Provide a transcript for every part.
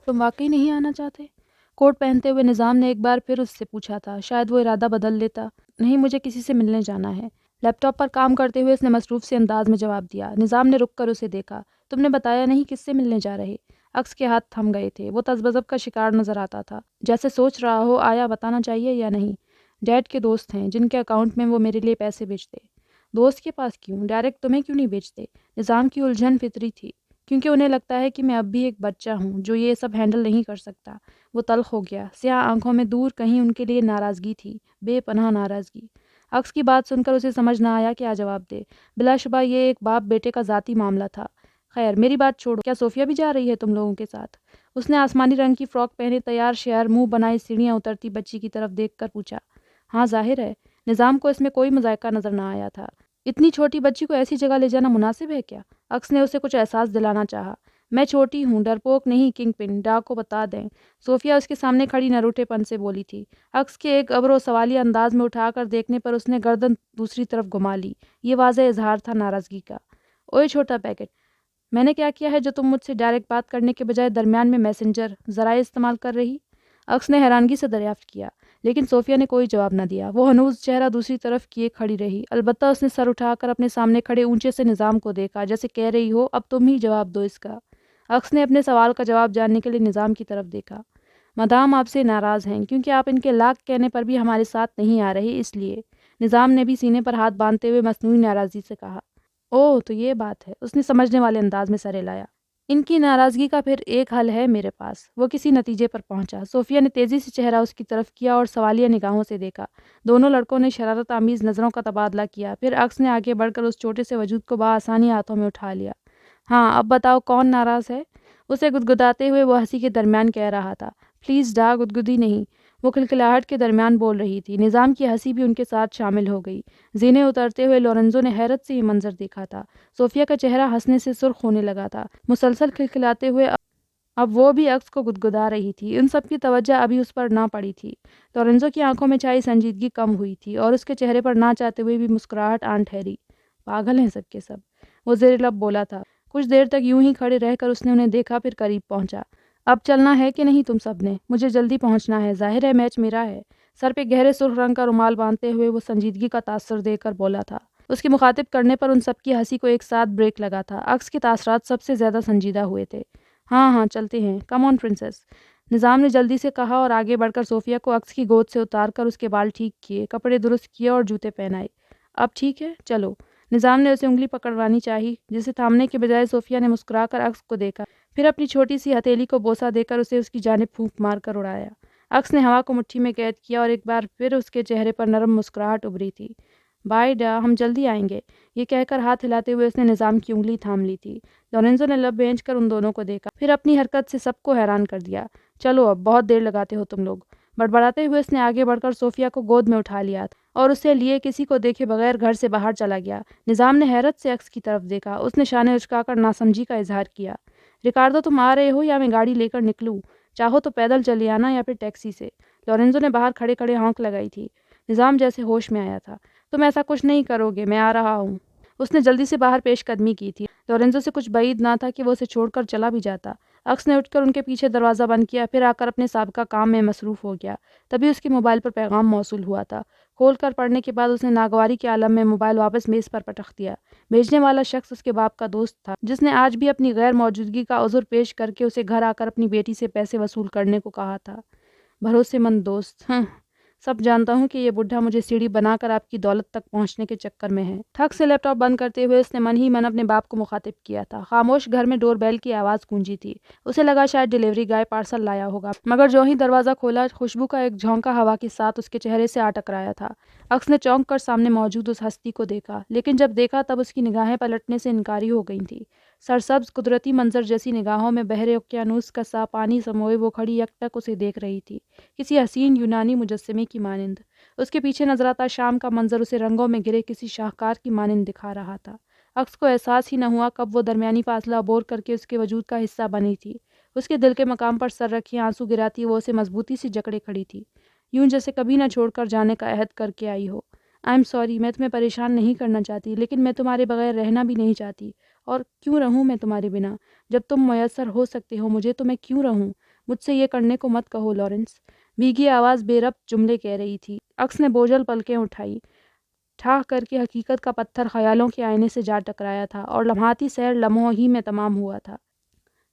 تم واقعی نہیں آنا چاہتے؟ کوٹ پہنتے ہوئے نظام نے ایک بار پھر اس سے پوچھا تھا، شاید وہ ارادہ بدل لیتا۔ نہیں، مجھے کسی سے ملنے جانا ہے، لیپ ٹاپ پر کام کرتے ہوئے اس نے مصروف سے انداز میں جواب دیا۔ نظام نے رک کر اسے دیکھا۔ تم نے بتایا نہیں کس سے ملنے جا رہے؟ عکس کے ہاتھ تھم گئے تھے، وہ تذبذب کا شکار نظر آتا تھا، جیسے سوچ رہا ہو آیا بتانا چاہیے یا نہیں۔ ڈیڈ کے دوست ہیں جن کے اکاؤنٹ میں وہ میرے لیے پیسے بھیجتے۔ دوست کے پاس کیوں؟ ڈائریکٹ تمہیں کیوں نہیں بھیجتے؟ نظام کی الجھن فطری تھی، کیونکہ انہیں لگتا ہے کہ میں اب بھی ایک بچہ ہوں جو یہ سب ہینڈل نہیں کر سکتا۔ وہ تلخ ہو گیا، سیاہ آنکھوں میں دور کہیں ان کے لیے ناراضگی تھی، بے پناہ ناراضگی۔ عکس کی بات سن کر اسے سمجھ نہ آیا کیا جواب دے۔ بلا شبہ یہ ایک باپ بیٹے کا ذاتی معاملہ تھا۔ خیر میری بات چھوڑو، کیا صوفیہ بھی جا رہی ہے تم لوگوں کے ساتھ؟ اس نے آسمانی رنگ کی فراک پہنے تیار شیار منہ بنائے سیڑھیاں اترتی بچی کی طرف دیکھ کر پوچھا۔ ہاں ظاہر ہے، نظام کو اس میں کوئی مذائقہ نظر نہ آیا تھا۔ اتنی چھوٹی بچی کو ایسی جگہ لے جانا مناسب ہے کیا؟ عکس نے اسے کچھ احساس دلانا چاہا۔ میں چھوٹی ہوں، ڈرپوک نہیں، کنگ پن، ڈا کو بتا دیں۔ صوفیہ اس کے سامنے کھڑی نروٹے پن سے بولی تھی۔ عکس کے ایک ابرو سوالیہ انداز میں اٹھا کر دیکھنے پر اس نے گردن دوسری طرف گھما لی۔ یہ واضح اظہار تھا ناراضگی کا۔ اوئے چھوٹا پیکٹ، میں نے کیا کیا ہے جو تم مجھ سے ڈائریکٹ بات کرنے کے بجائے درمیان میں میسنجر ذرائع استعمال کر رہی؟ عکس نے حیرانگی سے دریافت کیا، لیکن صوفیہ نے کوئی جواب نہ دیا۔ وہ ہنوز چہرہ دوسری طرف کیے کھڑی رہی، البتہ اس نے سر اٹھا کر اپنے سامنے کھڑے اونچے سے نظام کو دیکھا، جیسے کہہ رہی ہو اب تم ہی جواب دو اس کا۔ عکس نے اپنے سوال کا جواب جاننے کے لیے نظام کی طرف دیکھا۔ مدام آپ سے ناراض ہیں کیونکہ آپ ان کے لاکھ کہنے پر بھی ہمارے ساتھ نہیں آ رہے، اس لیے۔ نظام نے بھی سینے پر ہاتھ باندھتے ہوئے مصنوعی ناراضی سے کہا۔ اوہ تو یہ بات ہے، اس نے سمجھنے والے انداز میں سر ہلایا۔ ان کی ناراضگی کا پھر ایک حل ہے میرے پاس۔ وہ کسی نتیجے پر پہنچا۔ صوفیہ نے تیزی سے چہرہ اس کی طرف کیا اور سوالیہ نگاہوں سے دیکھا۔ دونوں لڑکوں نے شرارت آمیز نظروں کا تبادلہ کیا، پھر عکس نے آگے بڑھ کر اس چھوٹے سے وجود کو بآسانی ہاتھوں میں اٹھا لیا۔ ہاں اب بتاؤ کون ناراض ہے؟ اسے گدگداتے ہوئے وہ ہنسی کے درمیان کہہ رہا تھا۔ پلیز ڈا، گدگدی نہیں۔ وہ کھلکھلاہٹ کے درمیان بول رہی تھی۔ نظام کی ہنسی بھی ان کے ساتھ شامل ہو گئی۔ زینے اترتے ہوئے لورنزو نے حیرت سے یہ منظر دیکھا تھا۔ صوفیہ کا چہرہ ہنسنے سے سرخ ہونے لگا تھا، مسلسل کھلکھلاتے ہوئے اب وہ بھی عکس کو گدگدا رہی تھی۔ ان سب کی توجہ ابھی اس پر نہ پڑی تھی۔ لورنزو کی آنکھوں میں چھائی سنجیدگی کم ہوئی تھی اور اس کے چہرے پر نہ چاہتے ہوئے بھی مسکراہٹ آن ٹھہری۔ پاگل ہیں سب کے سب، وہ زیر لب بولا تھا۔ کچھ دیر تک یوں ہی کھڑے رہ کر اس نے انہیں دیکھا، پھر قریب پہنچا۔ اب چلنا ہے کہ نہیں تم سب نے؟ مجھے جلدی پہنچنا ہے، ظاہر ہے میچ میرا ہے۔ سر پہ گہرے سرخ رنگ کا رومال باندھتے ہوئے وہ سنجیدگی کا تاثر دے کر بولا تھا۔ اس کی مخاطب کرنے پر ان سب کی ہنسی کو ایک ساتھ بریک لگا تھا۔ عکس کے تاثرات سب سے زیادہ سنجیدہ ہوئے تھے۔ ہاں ہاں چلتے ہیں، کم آن پرنسس، نظام نے جلدی سے کہا اور آگے بڑھ کر صوفیہ کو عکس کی گود سے اتار کر اس کے بال ٹھیک کیے، کپڑے درست کیے اور جوتے پہنائے۔ اب ٹھیک ہے چلو۔ نظام نے اسے انگلی پکڑوانی چاہی، جسے تھامنے کے بجائے صوفیہ نے مسکرا کر عکس کو دیکھا، پھر اپنی چھوٹی سی ہتھیلی کو بوسہ دے کر اسے اس کی جانب پھونک مار کر اڑایا۔ عکس نے ہوا کو مٹھی میں قید کیا اور ایک بار پھر اس کے چہرے پر نرم مسکراہٹ ابھری تھی۔ بائے ڈا، ہم جلدی آئیں گے، یہ کہہ کر ہاتھ ہلاتے ہوئے اس نے نظام کی انگلی تھام لی تھی۔ لورنزو نے لب بھینچ کر ان دونوں کو دیکھا، پھر اپنی حرکت سے سب کو حیران کر دیا۔ چلو اب، بہت دیر لگاتے ہو تم لوگ۔ بڑبڑاتے ہوئے اس نے آگے بڑھ کر صوفیہ کو گود میں اٹھا لیا اور اسے لیے کسی کو دیکھے بغیر گھر سے باہر چلا گیا۔ نظام نے حیرت سے عکس کی طرف دیکھا، اس نے شانے اچکا کر ناسمجھی کا اظہار کیا۔ ریکارڈو تم آ رہے ہو یا میں گاڑی لے کر نکلوں؟ چاہو تو پیدل چلے آنا یا پھر ٹیکسی سے۔ لورنزو نے باہر کھڑے کھڑے ہونک لگائی تھی۔ نظام جیسے ہوش میں آیا تھا۔ تم ایسا کچھ نہیں کرو گے، میں آ رہا ہوں۔ اس نے جلدی سے باہر پیش قدمی کی تھی۔ لورنزو سے کچھ بعید نہ تھا کہ وہ اسے چھوڑ کر چلا بھی جاتا۔ عکس نے اٹھ کر ان کے پیچھے دروازہ بند کیا، پھر آ کر اپنے سابقہ کام میں مصروف ہو گیا۔ تبھی اس کے موبائل پر پیغام موصول ہوا تھا۔ کھول کر پڑھنے کے بعد اس نے ناگواری کے عالم میں موبائل واپس میز پر پٹخ دیا۔ بھیجنے والا شخص اس کے باپ کا دوست تھا، جس نے آج بھی اپنی غیر موجودگی کا عذر پیش کر کے اسے گھر آ کر اپنی بیٹی سے پیسے وصول کرنے کو کہا تھا۔ بھروسے مند دوست، سب جانتا ہوں کہ یہ بڈھا مجھے سیڑھی بنا کر آپ کی دولت تک پہنچنے کے چکر میں ہے۔ تھک سے لیپ ٹاپ بند کرتے ہوئے اس نے من ہی من اپنے باپ کو مخاطب کیا تھا۔ خاموش گھر میں ڈور بیل کی آواز گونجی تھی۔ اسے لگا شاید ڈیلیوری گائے پارسل لایا ہوگا، مگر جو ہی دروازہ کھولا، خوشبو کا ایک جھونکا ہوا کے ساتھ اس کے چہرے سے آ ٹکرایا تھا۔ عکس نے چونک کر سامنے موجود اس ہستی کو دیکھا، لیکن جب دیکھا تب اس کی نگاہیں پلٹنے سے انکاری ہو گئی تھیں۔ سرسبز قدرتی منظر جیسی نگاہوں میں بحر اوقیانوس کا سا پانی سموئے وہ کھڑی یک ٹک اسے دیکھ رہی تھی، کسی حسین یونانی مجسمے کی مانند۔ اس کے پیچھے نظر آتا شام کا منظر اسے رنگوں میں گرے کسی شاہکار کی مانند دکھا رہا تھا۔ عکس کو احساس ہی نہ ہوا کب وہ درمیانی فاصلہ عبور کر کے اس کے وجود کا حصہ بنی تھی۔ اس کے دل کے مقام پر سر رکھے آنسو گراتی وہ اسے مضبوطی سے جکڑے کھڑی تھی، یوں جیسے کبھی نہ چھوڑ کر جانے کا عہد کر کے آئی ہو۔ آئی ایم سوری، میں تمہیں پریشان نہیں کرنا چاہتی، لیکن میں تمہارے بغیر رہنا بھی نہیں چاہتی، اور کیوں رہوں میں تمہارے بنا؟ جب تم میسر ہو سکتے ہو مجھے تو میں کیوں رہوں؟ مجھ سے یہ کرنے کو مت کہو لارنس۔ بھیگی آواز بے ربط جملے کہہ رہی تھی۔ عکس نے بوجھل پلکیں اٹھائی، ٹھاہ کر کے حقیقت کا پتھر خیالوں کے آئینے سے جا ٹکرایا تھا، اور لمحاتی سیر لمحوں ہی میں تمام ہوا تھا۔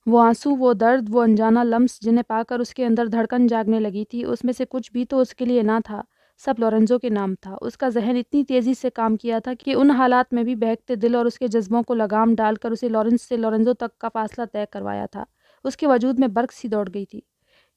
وہ آنسو، وہ درد، وہ انجانہ لمس جنہیں پا کر اس کے اندر دھڑکن جاگنے لگی تھی، اس میں سے کچھ بھی تو اس کے لیے نہ تھا، سب لورنزو کے نام تھا۔ اس کا ذہن اتنی تیزی سے کام کیا تھا کہ ان حالات میں بھی بہکتے دل اور اس کے جذبوں کو لگام ڈال کر اسے لارنس سے لورنزو تک کا فاصلہ طے کروایا تھا۔ اس کے وجود میں برق سی دوڑ گئی تھی۔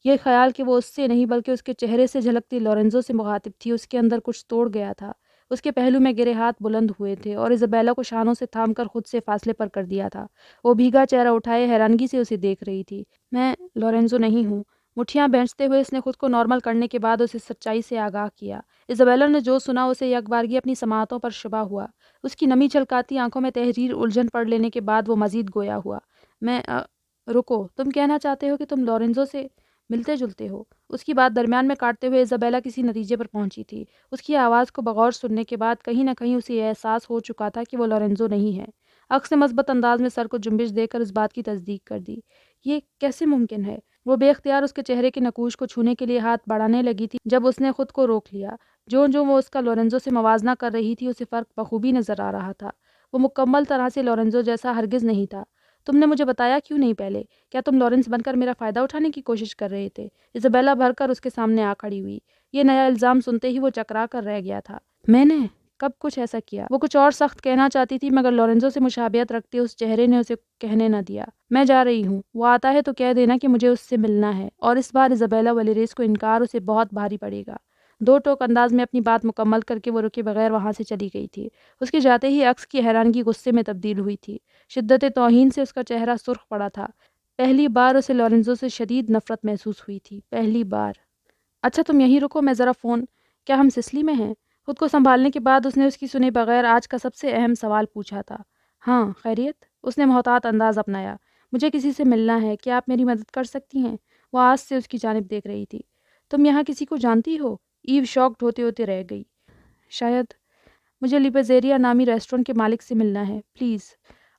یہ خیال کہ وہ اس سے نہیں بلکہ اس کے چہرے سے جھلکتی لورنزو سے مخاطب تھی، اس کے اندر کچھ توڑ گیا تھا۔ اس کے پہلو میں گرے ہاتھ بلند ہوئے تھے اور ایزابیلا کو شانوں سے تھام کر خود سے فاصلے پر کر دیا تھا۔ وہ بھیگا چہرہ اٹھائے حیرانگی سے اسے دیکھ رہی تھی۔ میں لورنزو نہیں ہوں۔ مٹھیاں بھینچتے ہوئے اس نے خود کو نارمل کرنے کے بعد اسے سچائی سے آگاہ کیا۔ ایزابیلا نے جو سنا اسے یکبارگی اپنی سماعتوں پر شبہ ہوا۔ اس کی نمی چھلکاتی آنکھوں میں تحریر الجھن پڑھ لینے کے بعد وہ مزید گویا ہوا۔ میں رکو، تم کہنا چاہتے ہو کہ تم لورنزو سے ملتے جلتے ہو؟ اس کی بات درمیان میں کاٹتے ہوئے ایزابیلا کسی نتیجے پر پہنچی تھی۔ اس کی آواز کو بغور سننے کے بعد کہیں نہ کہیں اسے احساس ہو چکا تھا کہ وہ لورنزو نہیں ہے۔ عکس نے مثبت انداز میں سر کو جنبش دے کر اس بات کی تصدیق کر دی۔ یہ کیسے ممکن ہے؟ وہ بے اختیار اس کے چہرے کے نقوش کو چھونے کے لیے ہاتھ بڑھانے لگی تھی جب اس نے خود کو روک لیا۔ جو وہ اس کا لورنزو سے موازنہ کر رہی تھی اسے فرق بخوبی نظر آ رہا تھا۔ وہ مکمل طرح سے لورنزو جیسا ہرگز نہیں تھا۔ تم نے مجھے بتایا کیوں نہیں پہلے؟ کیا تم لارنس بن کر میرا فائدہ اٹھانے کی کوشش کر رہے تھے؟ ایزابیلا بھر کر اس کے سامنے آ کھڑی ہوئی۔ یہ نیا الزام سنتے ہی وہ چکرا کر رہ گیا تھا۔ میں نے کب کچھ ایسا کیا؟ وہ کچھ اور سخت کہنا چاہتی تھی مگر لورنزو سے مشابہت رکھتے اس چہرے نے اسے کہنے نہ دیا۔ میں جا رہی ہوں، وہ آتا ہے تو کہہ دینا کہ مجھے اس سے ملنا ہے۔ اور اس بار ایزابیلا ولیریس کو انکار اسے بہت بھاری پڑے گا۔ دو ٹوک انداز میں اپنی بات مکمل کر کے وہ رکے بغیر وہاں سے چلی گئی تھی۔ اس کے جاتے ہی عکس کی حیرانگی غصے میں تبدیل ہوئی تھی۔ شدت توہین سے اس کا چہرہ سرخ پڑا تھا۔ پہلی بار اسے لورنزو سے شدید نفرت محسوس ہوئی تھی، پہلی بار۔ اچھا تم یہیں رکو، میں ذرا فون۔ کیا ہم سسلی میں ہیں؟ خود کو سنبھالنے کے بعد اس نے اس کی سنے بغیر آج کا سب سے اہم سوال پوچھا تھا۔ ہاں خیریت؟ اس نے محتاط انداز اپنایا۔ مجھے کسی سے ملنا ہے، کیا آپ میری مدد کر سکتی ہیں؟ وہ آس سے اس کی جانب دیکھ رہی تھی۔ تم یہاں کسی کو جانتی ہو؟ ایو شاکڈ ہوتے ہوتے رہ گئی۔ شاید۔ مجھے لیپیزیریا نامی ریسٹورنٹ کے مالک سے ملنا ہے، پلیز۔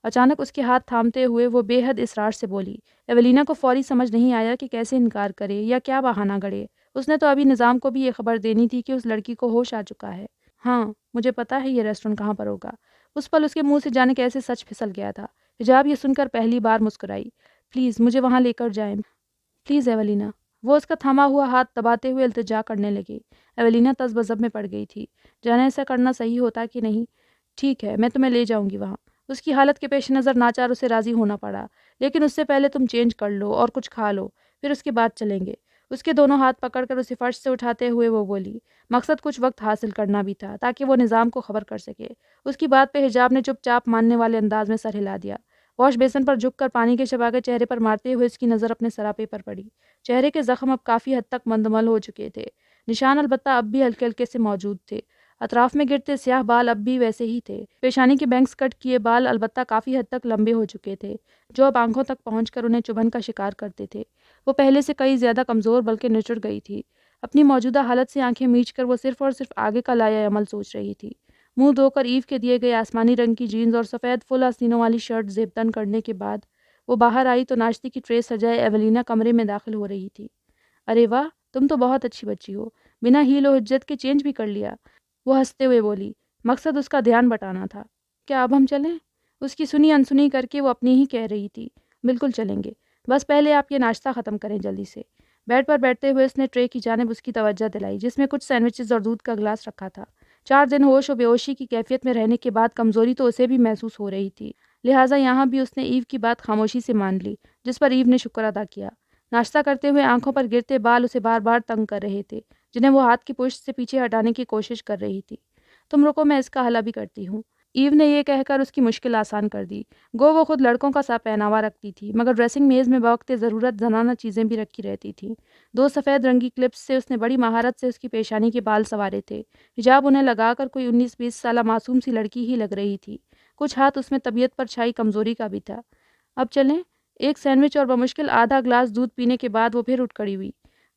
اچانک اس کے ہاتھ تھامتے ہوئے وہ بے حد اصرار سے بولی۔ ایولینا کو فوری سمجھ نہیں آیا کہ کیسے انکار کرے یا کیا بہانہ گڑے۔ اس نے تو ابھی نظام کو بھی یہ خبر دینی تھی کہ اس لڑکی کو ہوش آ چکا ہے۔ ہاں مجھے پتا ہے یہ ریسٹورنٹ کہاں پر ہوگا۔ اس پل اس کے منہ سے جانے کیسے سچ پھسل گیا تھا۔ حجاب یہ سن کر پہلی بار مسکرائی۔ پلیز مجھے وہاں لے کر جائیں، پلیز ایولینا۔ وہ اس کا تھاما ہوا ہاتھ دباتے ہوئے التجا کرنے لگے۔ ایولینا تز بزب میں پڑ گئی تھی۔ جانے ایسا کرنا صحیح ہوتا کہ نہیں؟ ٹھیک ہے میں تمہیں لے جاؤں گی وہاں۔ اس کی حالت کے پیش نظر ناچار اسے راضی ہونا پڑا۔ لیکن اس سے پہلے تم چینج کر لو اور کچھ کھا لو، پھر اس کے بعد چلیں گے۔ اس کے دونوں ہاتھ پکڑ کر اسے فرش سے اٹھاتے ہوئے وہ بولی۔ مقصد کچھ وقت حاصل کرنا بھی تھا تاکہ وہ نظام کو خبر کر سکے۔ اس کی بات پہ حجاب نے چپ چاپ ماننے والے انداز میں سر ہلا دیا۔ واش بیسن پر جھک کر پانی کے شباگے چہرے پر مارتے ہوئے اس کی نظر اپنے سراپے پر پڑی۔ چہرے کے زخم اب کافی حد تک مندمل ہو چکے تھے، نشان البتہ اب بھی ہلکے ہلکے سے موجود تھے۔ اطراف میں گرتے سیاہ بال اب بھی ویسے ہی تھے۔ پیشانی کے بینکس کٹ کیے بال البتہ کافی حد تک لمبے ہو چکے تھے، جو اب آنکھوں تک پہنچ کر انہیں چبھن کا شکار کرتے تھے۔ وہ پہلے سے کئی زیادہ کمزور بلکہ نچڑ گئی تھی۔ اپنی موجودہ حالت سے آنکھیں میچ کر وہ صرف اور صرف آگے کا لایا عمل سوچ رہی تھی۔ منہ دھو کر ایو کے دیے گئے آسمانی رنگ کی جینز اور سفید فل آستینوں والی شرٹ زیب تن کرنے کے بعد وہ باہر آئی تو ناشتے کی ٹرے سجائے ایولینا کمرے میں داخل ہو رہی تھی۔ ارے واہ، تم تو بہت اچھی بچی ہو، بنا ہیل و حجت کے چینج بھی کر لیا، وہ ہنستے ہوئے بولی۔ مقصد اس کا دھیان بٹانا تھا۔ کیا اب ہم چلیں؟ اس کی سنی انسنی کر کے وہ اپنی ہی کہہ رہی تھی۔ بالکل چلیں گے، بس پہلے آپ یہ ناشتہ ختم کریں جلدی سے۔ بیڈ پر بیٹھتے ہوئے اس نے ٹرے کی جانب اس کی توجہ دلائی جس میں کچھ سینڈوچز اور دودھ کا گلاس رکھا تھا۔ 4 دن ہوش و بے ہوشی کی کیفیت میں رہنے کے بعد کمزوری تو اسے بھی محسوس ہو رہی تھی، لہٰذا یہاں بھی اس نے ایو کی بات خاموشی سے مان لی، جس پر ایو نے شکر ادا کیا۔ ناشتہ کرتے ہوئے آنکھوں پر گرتے بال اسے بار بار تنگ کر رہے تھے، جنہیں وہ ہاتھ کی پشت سے پیچھے ہٹانے کی کوشش کر رہی تھی۔ تم رکو، میں اس کا حل بھی کرتی ہوں۔ ایو نے یہ کہہ کر اس کی مشکل آسان کر دی۔ گو وہ خود لڑکوں کا سا پہناوا رکھتی تھی مگر ڈریسنگ میز میں بوقت ضرورت زنانہ چیزیں بھی رکھی رہتی تھیں۔ 2 سفید رنگی کلپس سے اس نے بڑی مہارت سے اس کی پیشانی کے بال سنوارے تھے۔ حجاب انہیں لگا کر کوئی 19-20 سالہ معصوم سی لڑکی ہی لگ رہی تھی۔ کچھ ہاتھ اس میں طبیعت پر چھائی کمزوری کا بھی تھا۔ اب چلیں؟ ایک سینڈوچ اور بمشکل آدھا گلاس دودھ پینے کے بعد وہ پھر اٹھ کھڑی ہوئی۔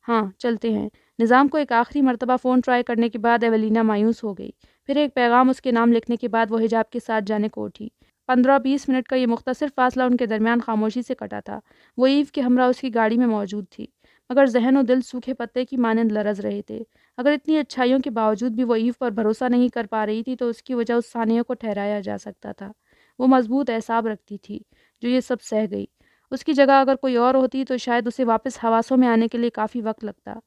ہاں چلتے ہیں۔ نظام کو ایک آخری مرتبہ فون ٹرائی کرنے کے بعد ایولینا مایوس ہو گئی۔ پھر ایک پیغام اس کے نام لکھنے کے بعد وہ حجاب کے ساتھ جانے کو اٹھی۔ 15-20 منٹ کا یہ مختصر فاصلہ ان کے درمیان خاموشی سے کٹا تھا۔ وہ ایو کے ہمراہ اس کی گاڑی میں موجود تھی، مگر ذہن و دل سوکھے پتے کی مانند لرز رہے تھے۔ اگر اتنی اچھائیوں کے باوجود بھی وہ ایو پر بھروسہ نہیں کر پا رہی تھی تو اس کی وجہ اس ثانیہ کو ٹھہرایا جا سکتا تھا۔ وہ مضبوط اعصاب رکھتی تھی جو یہ سب سہ گئی۔ اس کی جگہ اگر کوئی اور ہوتی تو شاید اسے واپس حواسوں میں آنے کے لیے کافی وقت لگتا۔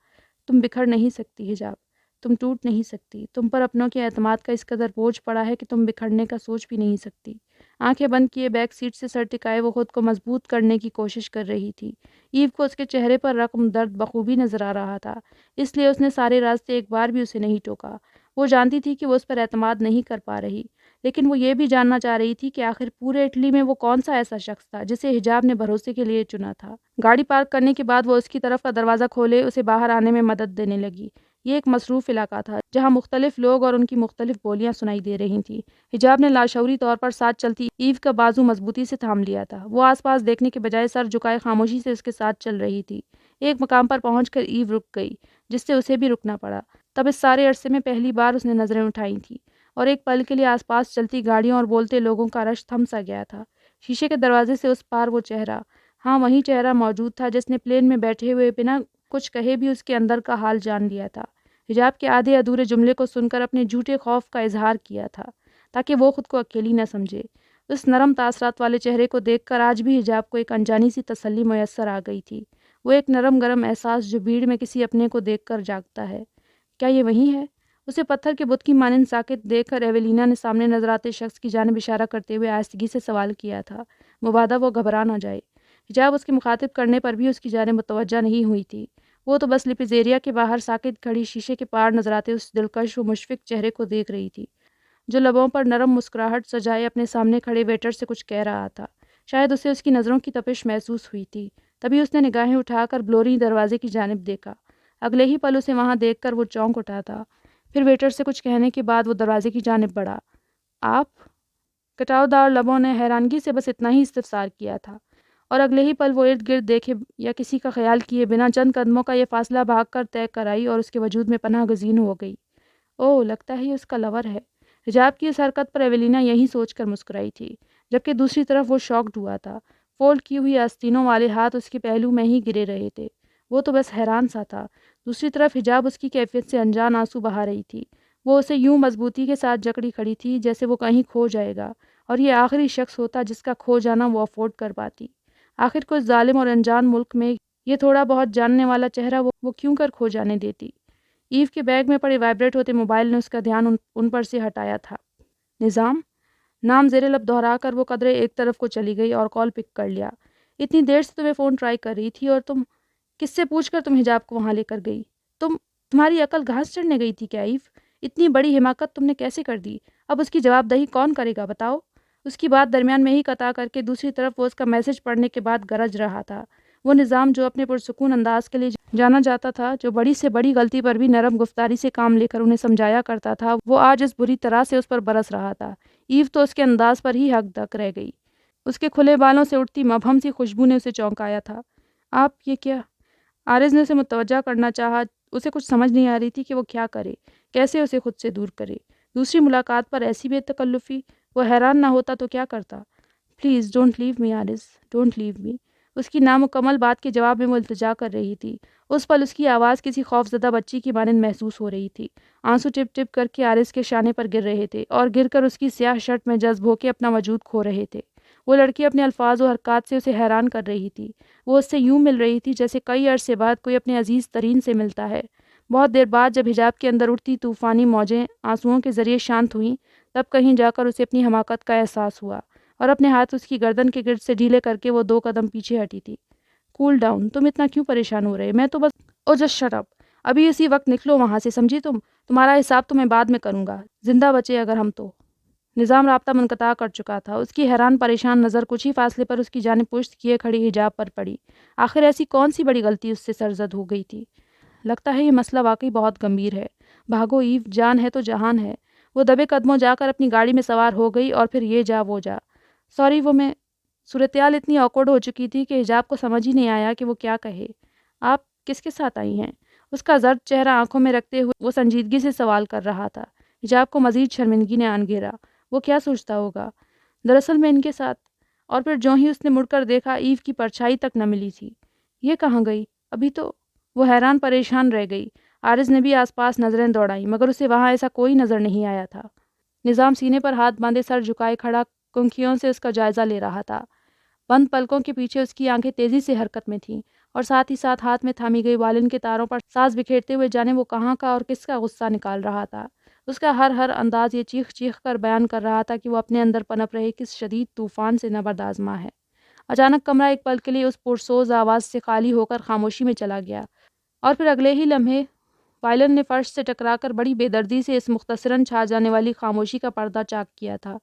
تم بکھر نہیں سکتی حجاب، تم ٹوٹ نہیں سکتی، تم پر اپنوں کے اعتماد کا اس قدر بوجھ پڑا ہے کہ تم بکھرنے کا سوچ بھی نہیں سکتی۔ آنکھیں بند کیے بیک سیٹ سے سر ٹکائے وہ خود کو مضبوط کرنے کی کوشش کر رہی تھی۔ ایو کو اس کے چہرے پر رقم درد بخوبی نظر آ رہا تھا، اس لیے اس نے سارے راستے ایک بار بھی اسے نہیں ٹوکا۔ وہ جانتی تھی کہ وہ اس پر اعتماد نہیں کر پا رہی، لیکن وہ یہ بھی جاننا چاہ رہی تھی کہ آخر پورے اٹلی میں وہ کون سا ایسا شخص تھا جسے حجاب نے بھروسے کے لیے چنا تھا۔ گاڑی پارک کرنے کے بعد وہ اس کی طرف کا دروازہ کھولے اسے باہر آنے میں مدد دینے لگی۔ یہ ایک مصروف علاقہ تھا جہاں مختلف لوگ اور ان کی مختلف بولیاں سنائی دے رہی تھیں۔ حجاب نے لاشعوری طور پر ساتھ چلتی ایو کا بازو مضبوطی سے تھام لیا تھا۔ وہ آس پاس دیکھنے کے بجائے سر جھکائے خاموشی سے اس کے ساتھ چل رہی تھی۔ ایک مقام پر پہنچ کر ایو رک گئی، جس سے اسے بھی رکنا پڑا۔ تب اس سارے عرصے میں پہلی بار اس نے نظریں اٹھائی تھیں، اور ایک پل کے لیے آس پاس چلتی گاڑیوں اور بولتے لوگوں کا رش تھم سا گیا تھا۔ شیشے کے دروازے سے اس پار وہ چہرہ، ہاں وہی چہرہ موجود تھا جس نے پلین میں بیٹھے ہوئے بنا کچھ کہے بھی اس کے اندر کا حال جان لیا تھا۔ حجاب کے آدھے ادھورے جملے کو سن کر اپنے جھوٹے خوف کا اظہار کیا تھا تاکہ وہ خود کو اکیلی نہ سمجھے۔ اس نرم تاثرات والے چہرے کو دیکھ کر آج بھی حجاب کو ایک انجانی سی تسلی میسر آ گئی تھی۔ وہ ایک نرم گرم احساس جو بھیڑ میں کسی اپنے کو دیکھ کر جاگتا ہے۔ کیا یہ وہی ہے؟ اسے پتھر کے بت کی مانند ساکت دیکھ کر ایویلینا نے سامنے نظر آتے شخص کی جانب اشارہ کرتے ہوئے آہستگی سے سوال کیا تھا، مبادا وہ گھبرا نہ جائے۔ حجاب اس کے مخاطب کرنے پر بھی اس کی جانب متوجہ نہیں ہوئی تھی۔ وہ تو بس لپیزیریا کے باہر ساکت کھڑی شیشے کے پار نظر آتے اس دلکش و مشفق چہرے کو دیکھ رہی تھی جو لبوں پر نرم مسکراہٹ سجائے اپنے سامنے کھڑے ویٹر سے کچھ کہہ رہا تھا۔ شاید اسے اس کی نظروں کی تپش محسوس ہوئی تھی، تبھی اس نے نگاہیں اٹھا کر بلوری دروازے کی جانب دیکھا۔ اگلے ہی پل اسے وہاں دیکھ کر وہ چونک اٹھا تھا۔ پھر ویٹر سے کچھ کہنے کے بعد وہ دروازے کی جانب بڑھا۔ آپ؟ کٹاؤ دار لبوں نے حیرانگی سے بس اتنا ہی استفسار کیا تھا، اور اگلے ہی پل وہ ارد گرد دیکھے یا کسی کا خیال کیے بنا چند قدموں کا یہ فاصلہ بھاگ کر طے کرائی اور اس کے وجود میں پناہ گزین ہو گئی۔ اوہ، لگتا ہے یہ اس کا لور ہے۔ حجاب کی اس حرکت پر ایویلینا یہی سوچ کر مسکرائی تھی، جبکہ دوسری طرف وہ شاکڈ ہوا تھا۔ فولڈ کی ہوئی آستینوں والے ہاتھ اس کے پہلو میں ہی گرے رہے تھے۔ وہ تو بس حیران سا تھا۔ دوسری طرف حجاب اس کی کیفیت سے انجان آنسو بہا رہی تھی۔ وہ اسے یوں مضبوطی کے ساتھ جکڑی کھڑی تھی جیسے وہ کہیں کھو جائے گا اور یہ آخری شخص ہوتا جس کا کھو جانا وہ افورڈ کر پاتی۔ آخر کو اس ظالم اور انجان ملک میں یہ تھوڑا بہت جاننے والا چہرہ وہ کیوں کر کھو جانے دیتی؟ ایو کے بیگ میں پڑے وائبریٹ ہوتے موبائل نے اس کا دھیان ان پر سے ہٹایا تھا۔ نظام؟ نام زیر لب دہرا کر وہ قدرے ایک طرف کو چلی گئی اور کال پک کر لیا۔ اتنی دیر سے تمہیں فون ٹرائی کر رہی تھی اور تم کس سے پوچھ کر تم حجاب کو وہاں لے کر گئی؟ تمہاری عقل گھاس چڑھنے گئی تھی کیا ایو؟ اتنی بڑی حماقت تم نے کیسے کر دی؟ اب اس کی جواب دہی کون کرے گا بتاؤ؟ اس کی بات درمیان میں ہی قطع کر کے دوسری طرف وہ اس کا میسج پڑھنے کے بعد گرج رہا تھا۔ وہ نظام جو اپنے پرسکون انداز کے لیے جانا جاتا تھا، جو بڑی سے بڑی غلطی پر بھی نرم گفتاری سے کام لے کر انہیں سمجھایا کرتا تھا، وہ آج اس بری طرح سے اس پر برس رہا تھا۔ ایو تو اس کے انداز پر ہی حق دک رہ گئی۔ اس کے کھلے بالوں سے اٹھتی مبہم سی خوشبو نے اسے چونکایا تھا۔ آپ یہ کیا؟ عارض نے اسے متوجہ کرنا چاہا۔ اسے کچھ سمجھ نہیں آ رہی تھی کہ وہ کیا کرے، کیسے اسے خود سے دور کرے۔ دوسری ملاقات پر ایسی بے تکلفی، وہ حیران نہ ہوتا تو کیا کرتا؟ پلیز ڈونٹ لیو می عارض، ڈونٹ لیو می۔ اس کی نامکمل بات کے جواب میں وہ التجا کر رہی تھی۔ اس پل اس کی آواز کسی خوفزدہ بچی کی مانند محسوس ہو رہی تھی۔ آنسو ٹپ ٹپ کر کے عارض کے شانے پر گر رہے تھے اور گر کر اس کی سیاہ شرٹ میں جذب ہو کے اپنا وجود کھو رہے تھے۔ وہ لڑکی اپنے الفاظ و حرکات سے اسے حیران کر رہی تھی۔ وہ اس سے یوں مل رہی تھی جیسے کئی عرصے بعد کوئی اپنے عزیز ترین سے ملتا ہے۔ بہت دیر بعد جب حجاب کے اندر اٹھتی طوفانی موجیں آنسوؤں کے ذریعے شانت ہوئیں، تب کہیں جا کر اسے اپنی حماقت کا احساس ہوا اور اپنے ہاتھ اس کی گردن کے گرد سے ڈھیلے کر کے وہ 2 قدم پیچھے ہٹی تھی۔ کول ڈاؤن، تم اتنا کیوں پریشان ہو رہے؟ میں تو بس جسٹ شٹ اپ، ابھی اسی وقت نکلو وہاں سے، سمجھی تم؟ تمہارا حساب تو میں بعد میں کروں گا، زندہ بچے اگر ہم تو۔ نظام رابطہ منقطع کر چکا تھا۔ اس کی حیران پریشان نظر کچھ ہی فاصلے پر اس کی جانب پشت کیے کھڑی حجاب پر پڑی۔ آخر ایسی کون سی بڑی غلطی اس سے سرزد ہو گئی تھی؟ لگتا ہے یہ مسئلہ واقعی بہت گمبھیر ہے۔ بھاگو ایو، جان ہے تو جہان ہے۔ وہ دبے قدموں جا کر اپنی گاڑی میں سوار ہو گئی اور پھر یہ جا وہ جا۔ سوری وہ میں صورتحال اتنی آکورڈ ہو چکی تھی کہ حجاب کو سمجھ ہی نہیں آیا کہ وہ کیا کہے۔ آپ کس کے ساتھ آئی ہیں؟ اس کا زرد چہرہ آنکھوں میں رکھتے ہوئے وہ سنجیدگی سے سوال کر رہا تھا۔ حجاب کو مزید شرمندگی نے آن گھیرا۔ وہ کیا سوچتا ہوگا؟ دراصل میں ان کے ساتھ۔ اور پھر جو ہی اس نے مڑ کر دیکھا، ایو کی پرچھائی تک نہ ملی تھی۔ یہ کہاں گئی؟ ابھی تو وہ حیران پریشان رہ گئی۔ عارض نے بھی آس پاس نظریں دوڑائیں، مگر اسے وہاں ایسا کوئی نظر نہیں آیا تھا۔ نظام سینے پر ہاتھ باندھے سر جھکائے کھڑا کنکھیوں سے اس کا جائزہ لے رہا تھا۔ بند پلکوں کے پیچھے اس کی آنکھیں تیزی سے حرکت میں تھیں، اور ساتھ ہی ساتھ ہاتھ میں تھامی گئی وائلن کے تاروں پر ساز بکھیرتے ہوئے جانے وہ کہاں کا اور کس کا غصہ نکال رہا تھا۔ اس کا ہر انداز یہ چیخ چیخ کر بیان کر رہا تھا کہ وہ اپنے اندر پنپ رہے کس شدید طوفان سے نبرد آزما ہے۔ اچانک کمرہ ایک پل کے لیے اس پرسوز آواز سے خالی ہو کر خاموشی میں چلا گیا، اور پھر اگلے ہی لمحے وائلن نے فرش سے ٹکرا کر بڑی بے دردی سے اس مختصراً چھا جانے والی خاموشی کا پردہ چاک کیا تھا۔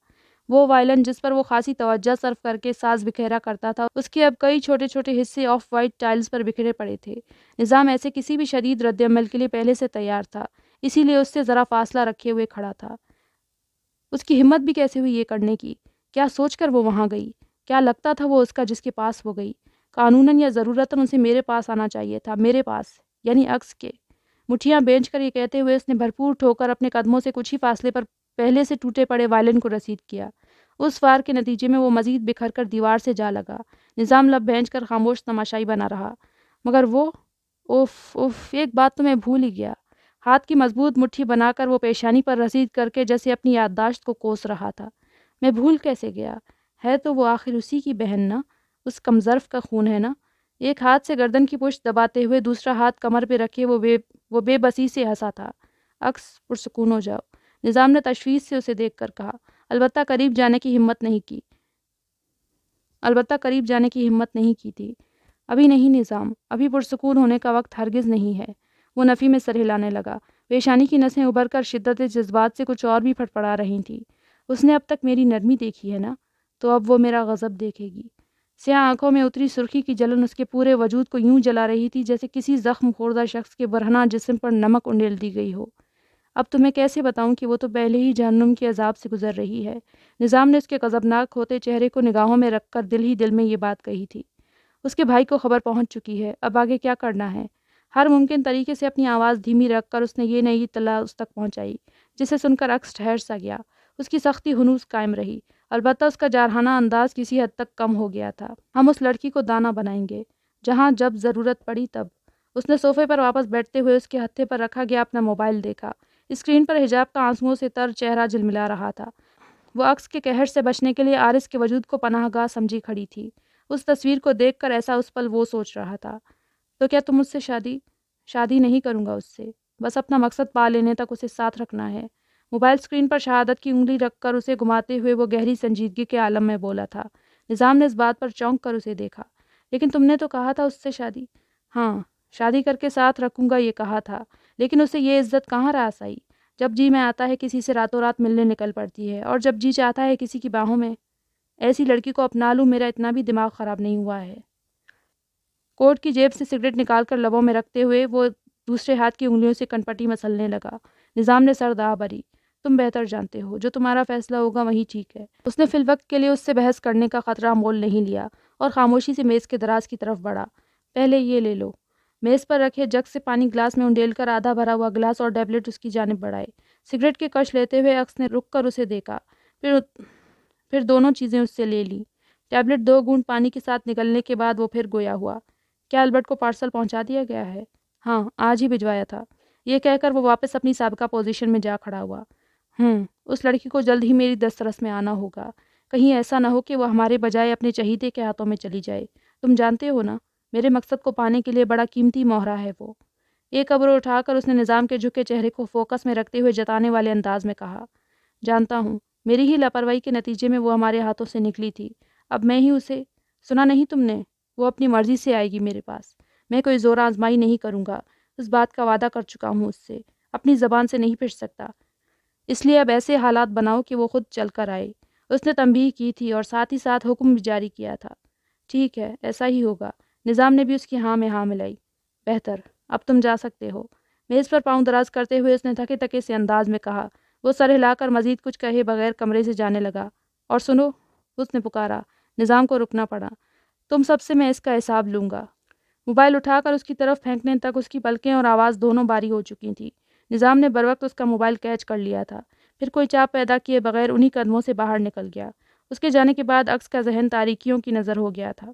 وہ وائلن جس پر وہ خاصی توجہ صرف کر کے ساز بکھیرا کرتا تھا، اس کے اب کئی چھوٹے چھوٹے حصے آف وائٹ ٹائلز پر بکھرے پڑے تھے۔ نظام ایسے کسی بھی شدید رد عمل کے لیے پہلے سے تیار تھا، اسی لیے اس سے ذرا فاصلہ رکھے ہوئے کھڑا تھا۔ اس کی ہمت بھی کیسے ہوئی یہ کرنے کی؟ کیا سوچ کر وہ وہاں گئی؟ کیا لگتا تھا وہ اس کا جس کے پاس وہ گئی؟ قانوناً یا ضرورتاً اسے میرے پاس آنا چاہیے تھا، میرے پاس، یعنی عکس کے۔ مٹھیاں بینچ کر یہ کہتے ہوئے اس نے بھرپور ٹھوکر اپنے قدموں سے کچھ ہی فاصلے پر پہلے سے ٹوٹے پڑے وائلن کو رسید کیا۔ اس وار کے نتیجے میں وہ مزید بکھر کر دیوار سے جا لگا۔ نظام لب بھینچ کر خاموش تماشائی بنا رہا، مگر وہ ایک بات تو میں بھول ہی گیا۔ ہاتھ کی مضبوط مٹھی بنا کر وہ پیشانی پر رسید کر کے جیسے اپنی یادداشت کو کوس رہا تھا۔ میں بھول کیسے گیا؟ ہے تو وہ آخر اسی کی بہن نا، اس کمظرف کا خون ہے نا۔ ایک ہاتھ سے گردن کی پشت دباتے ہوئے دوسرا ہاتھ کمر پہ رکھے وہ بے بسی سے ہنسا تھا۔ عکس پرسکون ہو جاؤ، نظام نے تشویش سے اسے دیکھ کر کہا، البتہ قریب جانے کی ہمت نہیں کی تھی۔ ابھی نہیں نظام، ابھی پرسکون ہونے کا وقت ہرگز نہیں ہے۔ وہ نفی میں سر ہلانے لگا۔ پیشانی کی نسیں ابھر کر شدت جذبات سے کچھ اور بھی پھڑپڑا رہی تھیں۔ اس نے اب تک میری نرمی دیکھی ہے نا، تو اب وہ میرا غضب دیکھے گی۔ سیاہ آنکھوں میں اتری سرخی کی جلن اس کے پورے وجود کو یوں جلا رہی تھی جیسے کسی زخم خوردہ شخص کے برہنہ جسم پر نمک انڈیل دی گئی ہو۔ اب تمہیں کیسے بتاؤں کہ وہ تو پہلے ہی جہنم کے عذاب سے گزر رہی ہے۔ نظام نے اس کے غضبناک ہوتے چہرے کو نگاہوں میں رکھ کر دل ہی دل میں یہ بات کہی تھی۔ اس کے بھائی کو خبر پہنچ چکی ہے، اب آگے کیا کرنا ہے؟ ہر ممکن طریقے سے اپنی آواز دھیمی رکھ کر اس نے یہ نئی اطلاع اس تک پہنچائی، جسے سن کر عکس ٹھہر سا گیا۔ اس کی سختی ہنوز قائم رہی، البتہ اس کا جارحانہ انداز کسی حد تک کم ہو گیا تھا۔ ہم اس لڑکی کو دانہ بنائیں گے، جہاں جب ضرورت پڑی تب۔ اس نے صوفے پر واپس بیٹھتے ہوئے اس کے ہتھے پر رکھا گیا اپنا موبائل دیکھا۔ اسکرین پر حجاب کا آنسوؤں سے تر چہرہ جلملا رہا تھا۔ وہ عکس کے قہر سے بچنے کے لیے عارض کے وجود کو پناہ گاہ سمجھی کھڑی تھی۔ اس تصویر کو دیکھ کر ایسا اس پل وہ سوچ رہا تھا، تو کیا تم مجھ سے شادی نہیں کروں گا اس سے، بس اپنا مقصد پا لینے تک اسے ساتھ رکھنا ہے۔ موبائل اسکرین پر شہادت کی انگلی رکھ کر اسے گھماتے ہوئے وہ گہری سنجیدگی کے عالم میں بولا تھا۔ نظام نے اس بات پر چونک کر اسے دیکھا۔ لیکن تم نے تو کہا تھا اس سے شادی۔ ہاں، شادی کر کے ساتھ رکھوں گا یہ کہا تھا، لیکن اسے یہ عزت کہاں راس آئی؟ جب جی میں آتا ہے کسی سے راتوں رات ملنے نکل پڑتی ہے، اور جب جی چاہتا ہے کسی کی باہوں میں ایسی لڑکی کو اپنا لوں، میرا اتنا بھی دماغ خراب نہیں ہوا ہے۔ کوٹ کی جیب سے سگریٹ نکال کر لبوں میں رکھتے ہوئے وہ دوسرے ہاتھ کی انگلیوں سے کنپٹی مسلنے لگا۔ نظام نے سر دہا بھری، تم بہتر جانتے ہو، جو تمہارا فیصلہ ہوگا وہی ٹھیک ہے۔ اس نے فی الوقت کے لیے اس سے بحث کرنے کا خطرہ مول نہیں لیا اور خاموشی سے میز کے دراز کی طرف بڑھا۔ پہلے یہ لے لو۔ میز پر رکھے جگ سے پانی گلاس میں انڈیل کر آدھا بھرا ہوا گلاس اور ٹیبلٹ اس کی جانب بڑھائے۔ سگریٹ کے کش لیتے ہوئے عکس نے رک کر اسے دیکھا، پھر دونوں چیزیں اس سے لے لی۔ ٹیبلٹ 2 گھونٹ پانی کے ساتھ نگلنے کے بعد وہ پھر گویا ہوا، کیا البرٹ کو پارسل پہنچا دیا گیا ہے؟ ہاں، آج ہی بھجوایا تھا۔ یہ کہہ کر وہ واپس اپنی سابقہ پوزیشن میں جا کھڑا ہوا۔ اس لڑکی کو جلد ہی میری دسترس میں آنا ہوگا، کہیں ایسا نہ ہو کہ وہ ہمارے بجائے اپنے چہیتے کے ہاتھوں میں چلی جائے۔ تم جانتے ہو نا، میرے مقصد کو پانے کے لیے بڑا قیمتی مہرہ ہے وہ۔ ایک ابرو اٹھا کر اس نے نظام کے جھکے چہرے کو فوکس میں رکھتے ہوئے جتانے والے انداز میں کہا، جانتا ہوں، میری ہی لاپرواہی کے نتیجے میں وہ ہمارے ہاتھوں سے نکلی تھی۔ اب میں ہی اسے، سنا نہیں تم نے، وہ اپنی مرضی سے آئے گی میرے پاس۔ میں کوئی زور آزمائی نہیں کروں گا، اس بات کا وعدہ کر چکا ہوں اس سے، اپنی زبان سے نہیں پھر سکتا۔ اس لیے اب ایسے حالات بناؤ کہ وہ خود چل کر آئے۔ اس نے تنبیہ کی تھی اور ساتھ ہی ساتھ حکم بھی جاری کیا تھا۔ ٹھیک ہے، ایسا ہی ہوگا۔ نظام نے بھی اس کی ہاں میں ہاں ملائی۔ بہتر، اب تم جا سکتے ہو۔ میز پر پاؤں دراز کرتے ہوئے اس نے تھکے تھکے سے انداز میں کہا۔ وہ سر ہلا کر مزید کچھ کہے بغیر کمرے سے جانے لگا۔ اور سنو، اس نے پکارا۔ نظام کو رکنا پڑا۔ تم سب سے میں اس کا حساب لوں گا۔ موبائل اٹھا کر اس کی طرف پھینکنے تک اس کی پلکیں اور آواز دونوں باری ہو چکی تھیں۔ نظام نے بروقت اس کا موبائل کیچ کر لیا تھا، پھر کوئی چاپ پیدا کیے بغیر انہی قدموں سے باہر نکل گیا۔ اس کے جانے کے بعد عکس کا ذہن تاریکیوں کی نظر ہو گیا تھا۔